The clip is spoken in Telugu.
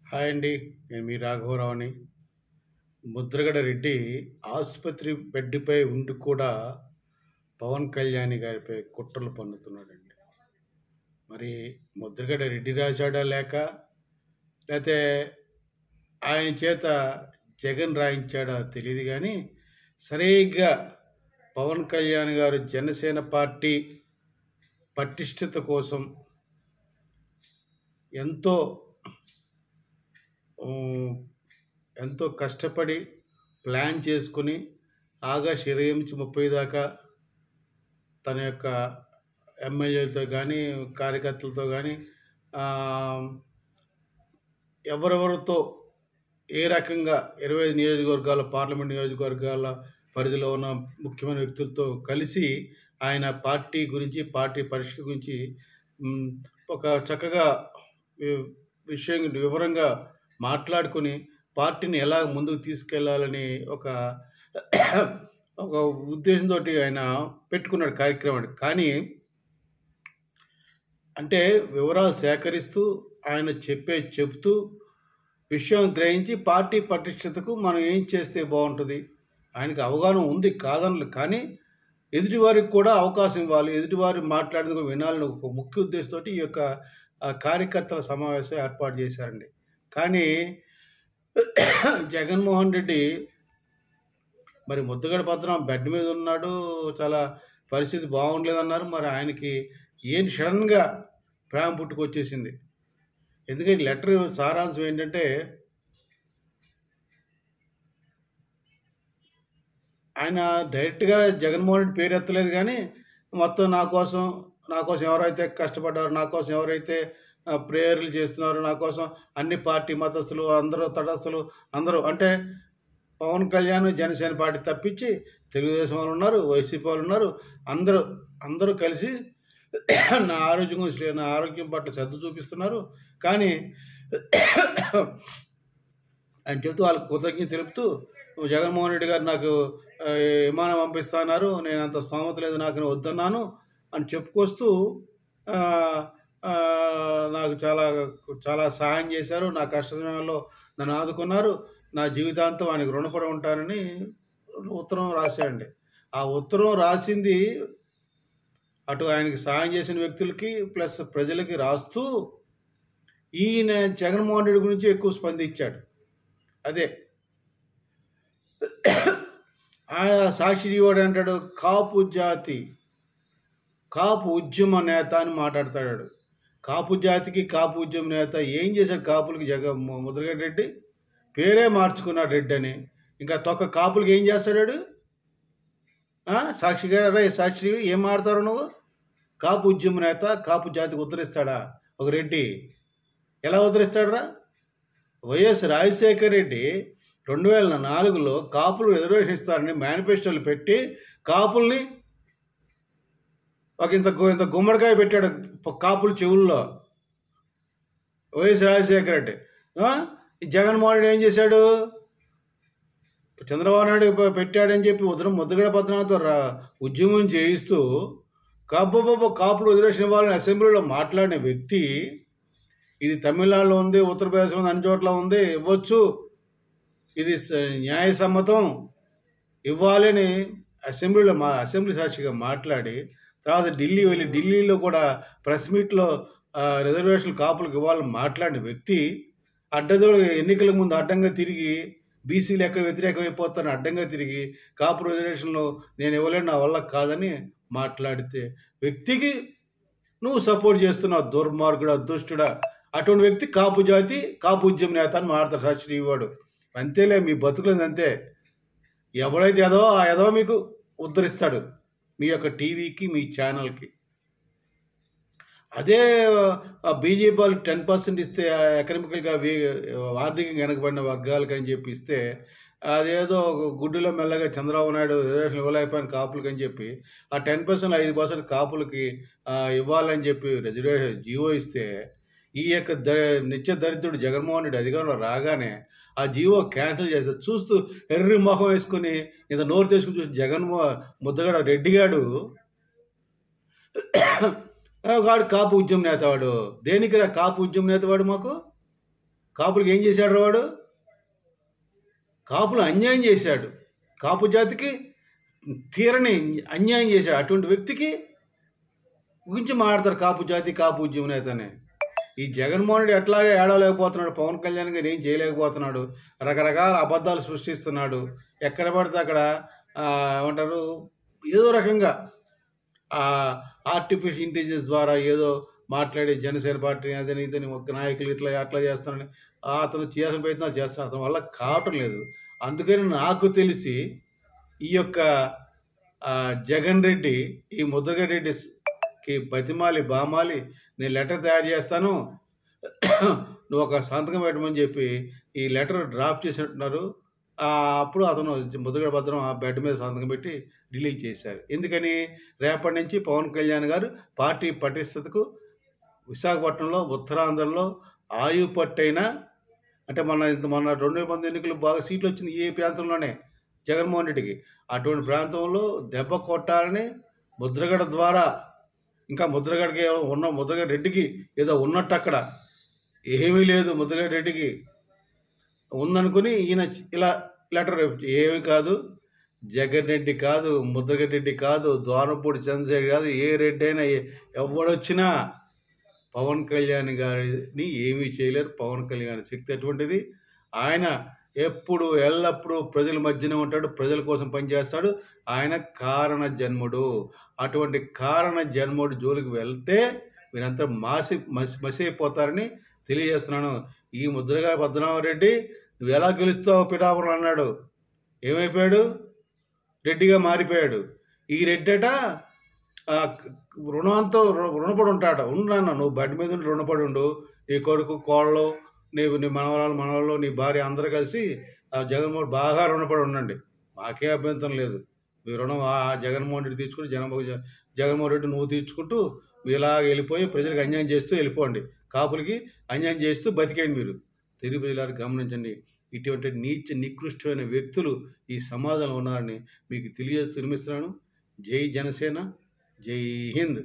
హాయ్ అండి. నేను మీ రాఘవరావుని. ముద్రగడ రెడ్డి ఆసుపత్రి బెడ్‌పై ఉండి కూడా పవన్ కళ్యాణ్ గారిపై కుట్రలు పన్నుతున్నాడండి. మరి ముద్రగడ రెడ్డి రాశాడా లేతే ఆయన చేత జగన్ రాయించాడా తెలీదు గానీ, సరిగ్గా పవన్ కళ్యాణ్ గారు జనసేన పార్టీ పటిష్టత కోసం ఎంతో హ్మ్. ఎంతో కష్టపడి ప్లాన్ చేసుకొని ఆగస్టు 20-30 దాకా తన యొక్క ఎమ్మెల్యేలతో కానీ, కార్యకర్తలతో కానీ ఎవరెవరితో ఏ రకంగా 25 నియోజకవర్గాల పార్లమెంట్ నియోజకవర్గాల పరిధిలో ఉన్న ముఖ్యమైన వ్యక్తులతో కలిసి ఆయన పార్టీ గురించి, పార్టీ పరిస్థితి గురించి ఒక చక్కగా విషయం వివరంగా మాట్లాడుకొని పార్టీని ఎలా ముందుకు తీసుకెళ్లాలని ఒక ఒక ఉద్దేశంతో ఆయన పెట్టుకున్నాడు కార్యక్రమాన్ని. కానీ అంటే వివరాలు సేకరిస్తూ ఆయన చెప్తూ విషయం గ్రహించి పార్టీ పటిష్టతకు మనం ఏం చేస్తే బాగుంటుంది, ఆయనకు అవగాహన ఉంది కాదనలు, కానీ ఎదుటివారికి కూడా అవకాశం ఇవ్వాలి, ఎదుటివారి మాట్లాడేందుకు వినాలని ఒక ముఖ్య ఉద్దేశంతో ఈ యొక్క కార్యకర్తల సమావేశం ఏర్పాటు చేశారండి. కానీ జగన్మోహన్ రెడ్డి మరి ముద్రగడ పద్మనాభం బెడ్ మీద ఉన్నాడు, చాలా పరిస్థితి బాగుండలేదన్నారు. మరి ఆయనకి ఏంటి సడన్గా ప్రేమ పుట్టుకొచ్చేసింది. ఎందుకంటే లెటర్ సారాంశం ఏంటంటే, ఆయన డైరెక్ట్గా జగన్మోహన్ రెడ్డి పేరు ఎత్తలేదు, కానీ మొత్తం నా కోసం ఎవరైతే కష్టపడ్డారో, నా కోసం ఎవరైతే ప్రేయర్లు చేస్తున్నారో, నా కోసం అన్ని పార్టీ మతస్థులు అందరూ తటస్థులు అందరూ, అంటే పవన్ కళ్యాణ్ జనసేన పార్టీ తప్పించి తెలుగుదేశం వాళ్ళు ఉన్నారు, వైసీపీ వాళ్ళు ఉన్నారు, అందరూ కలిసి నా ఆరోగ్యం పట్ల శ్రద్ధ చూపిస్తున్నారు. కానీ అని చెప్తూ వాళ్ళకి కృతజ్ఞత తెలుపుతూ, జగన్మోహన్ రెడ్డి గారు నాకు విమానం పంపిస్తున్నారు, నేను అంత స్తోమత లేదు, నాకు వద్దన్నాను అని చెప్పుకొస్తూ నాకు చాలా చాలా సహాయం చేశారు, నా కష్ట సమయంలో నన్ను ఆదుకున్నారు, నా జీవితాంతం ఆయనకు రుణపడి ఉంటానని ఉత్తరం రాశాడండి. ఆ ఉత్తరం రాసింది అటు ఆయనకి సహాయం చేసిన వ్యక్తులకి ప్లస్ ప్రజలకి రాస్తూ ఈయన జగన్మోహన్ రెడ్డి గురించి ఎక్కువ స్పందించాడు. అదే ఆయన సాక్షి జీవాడు అంటాడు, కాపు ఉద్యమ నేత అని మాట్లాడతాడు. కాపు జాతికి కాపు ఉద్యమ నేత ఏం చేశాడు? కాపులకి ముద్రగడ రెడ్డి పేరే మార్చుకున్నాడు రెడ్డి అని. ఇంకా తొక్క కాపులకి ఏం చేస్తాడు? సాక్షి ఏం మాడతారు నువ్వు? కాపు ఉద్యమ నేత కాపు జాతికి ఉద్ధరిస్తాడా ఒక రెడ్డి? ఎలా ఉద్ధరిస్తాడరా? వైఎస్ రాజశేఖర రెడ్డి 2004లో కాపులు రిజర్వేషన్ ఇస్తారని మేనిఫెస్టోలు పెట్టి కాపుల్ని ఒక ఇంత గుమ్మడికాయ పెట్టాడు కాపుల చెవుల్లో వైఎస్ రాజశేఖర రెడ్డి. జగన్మోహన్ రెడ్డి ఏం చేశాడు? చంద్రబాబు నాయుడు పెట్టాడని చెప్పి ముద్రగడ పద్మనాభంతో ఉద్యమం చేయిస్తూ కాపులు రిజర్వేషన్ ఇవ్వాలని అసెంబ్లీలో మాట్లాడిన వ్యక్తి, ఇది తమిళనాడులో ఉంది, ఉత్తరప్రదేశ్లో ఉంది, అన్ని చోట్ల ఉంది, ఇవ్వచ్చు, ఇది న్యాయసమ్మతం, ఇవ్వాలని అసెంబ్లీ సాక్షిగా మాట్లాడి తర్వాత ఢిల్లీలో కూడా ప్రెస్ మీట్లో రిజర్వేషన్లు కాపులకు ఇవ్వాలని మాట్లాడిన వ్యక్తి అడ్డదోడు ఎన్నికల ముందు అడ్డంగా తిరిగి బీసీలు ఎక్కడ వ్యతిరేకమైపోతారని అడ్డంగా తిరిగి కాపు రిజర్వేషన్లో నేను ఇవ్వలేను, నా వల్ల కాదని మాట్లాడితే వ్యక్తికి నువ్వు సపోర్ట్ చేస్తున్నావు, దుర్మార్గుడా, దుష్టుడా. అటువంటి వ్యక్తి కాపు జాతి కాపు ఉద్యమ నేత అని మాట్లాడతారు సాక్షి ఇవ్వాడు. అంతేలే, మీ బతుకులేదు అంతే. ఎవడైతే ఆ ఎదవ మీకు ఉద్ధరిస్తాడు మీ యొక్క టీవీకి, మీ ఛానల్కి. అదే బీజేపీ వాళ్ళు 10% ఇస్తే ఎకనామికల్గా ఆర్థికంగా వెనకబడిన వర్గాలకి అని చెప్పి ఇస్తే, అదేదో గుడ్డులో మెల్లగా చంద్రబాబు నాయుడు రిజర్వేషన్ ఇవ్వలేకపోయిన కాపులకి అని చెప్పి ఆ 10%, 5% కాపులకి ఇవ్వాలని చెప్పి రిజర్వేషన్ జీవో ఇస్తే, ఈ యొక్క నిత్య దరిద్రుడు జగన్మోహన్ రెడ్డి అధికారంలో రాగానే ఆ జీవో క్యాన్సిల్ చేస్తారు. చూస్తూ ఎర్రి మొహం వేసుకుని ఇంత నోరు తెచ్చుకుని చూసి ముద్రగడ రెడ్డిగాడు వాడు కాపు ఉద్యమ నేత. వాడు దేనికి కాపు ఉద్యమ నేత? వాడు మాకు కాపులకి ఏం చేశాడు వాడు? కాపులు అన్యాయం చేశాడు. కాపు జాతికి తీరని అన్యాయం చేశాడు. అటువంటి వ్యక్తికి గురించి మాట్లాడతారు కాపు జాతి, కాపు ఉద్యమ నేతనే. ఈ జగన్మోహన్ రెడ్డి ఎట్లాగే ఏడవలేకపోతున్నాడు, పవన్ కళ్యాణ్ గారు ఏం చేయలేకపోతున్నాడు, రకరకాల అబద్ధాలు సృష్టిస్తున్నాడు. ఎక్కడ పడితే అక్కడ ఏమంటారు, ఏదో రకంగా ఆర్టిఫిషియల్ ఇంటెలిజెన్స్ ద్వారా ఏదో మాట్లాడి జనసేన పార్టీ అదని ఇదని ఒక నాయకులు ఇట్లా అట్లా చేస్తున్నాడని అతను చేసిన ప్రయత్నాలు చేస్తున్నాడు. అతని వల్ల కావటం లేదు. అందుకని నాకు తెలిసి ఈ యొక్క జగన్ రెడ్డి ఈ ముద్రగడ రెడ్డికి బతిమాలి బామాలి నేను లెటర్ తయారు చేస్తాను, నువ్వు ఒక సంతకం పెట్టమని చెప్పి ఈ లెటర్ డ్రాఫ్ట్ చేసినట్టున్నారు. అప్పుడు అతను ముద్రగడ భద్రం ఆ బెడ్ మీద సంతకం పెట్టి రిలీజ్ చేశారు. ఎందుకని? రేపటి నుంచి పవన్ కళ్యాణ్ గారు పార్టీ పటిష్టతకు విశాఖపట్నంలో ఉత్తరాంధ్రలో ఆయు పట్టైనా అంటే మొన్న 2019 ఎన్నికలు బాగా సీట్లు వచ్చింది ఏ ప్రాంతంలోనే జగన్మోహన్ రెడ్డికి. అటువంటి ప్రాంతంలో దెబ్బ కొట్టాలని ముద్రగడ ద్వారా, ఇంకా ముద్రగడకి ముద్రగడ రెడ్డికి ఏదో ఉన్నట్టు అక్కడ ఏమీ లేదు, ముద్రగడ రెడ్డికి ఉందనుకుని ఈయన ఇలా లెటర్ ఏమి కాదు, జగన్ రెడ్డి కాదు, ముద్రగడ రెడ్డి కాదు, ద్వారంపూడి చంద్రశేఖర్ కాదు, ఏ రెడ్డి అయినా ఎవడొచ్చినా పవన్ కళ్యాణ్ గారిని ఏమీ చేయలేరు. పవన్ కళ్యాణ్ శక్తి అటువంటిది. ఆయన ఎప్పుడు ఎల్లప్పుడూ ప్రజల మధ్యనే ఉంటాడు, ప్రజల కోసం పనిచేస్తాడు. ఆయన కారణ జన్ముడు. అటువంటి కారణ జన్ముడు జోలికి వెళ్తే మీరంతా మసైపోతారని తెలియజేస్తున్నాను. ఈ ముద్రగడ పద్మనాభరెడ్డి నువ్వు ఎలా గెలుస్తావు పిఠాపురం అన్నాడు, ఏమైపోయాడు? రెడ్డిగా మారిపోయాడు. ఈ రెడ్డట రుణంతో రుణపడి ఉంటాడు. ఉండన్న నువ్వు బడ్డి మీద ఉండి రుణపడి ఉండు. నీ కొడుకు, కోళ్ళు, నీ మనవాళ్ళు, నీ భార్య అందరూ కలిసి జగన్మోహన్ బాగా రుణపడి ఉండండి. మాకే అభ్యంతరం లేదు. మీ రుణం జగన్మోహన్ రెడ్డి తీసుకుని జగన్మోహన్ రెడ్డి నువ్వు తీర్చుకుంటూ ఇలా వెళ్ళిపోయి ప్రజలకు అన్యాయం చేస్తూ వెళ్ళిపోండి. కాపులకి అన్యాయం చేస్తూ బతికేయండి. మీరు తెలుగు ప్రజలారు గమనించండి. ఇటువంటి నికృష్టమైన వ్యక్తులు ఈ సమాజంలో ఉన్నారని మీకు తెలియజేస్తూ నిర్మిస్తున్నాను. జై జనసేన, జై హింద్.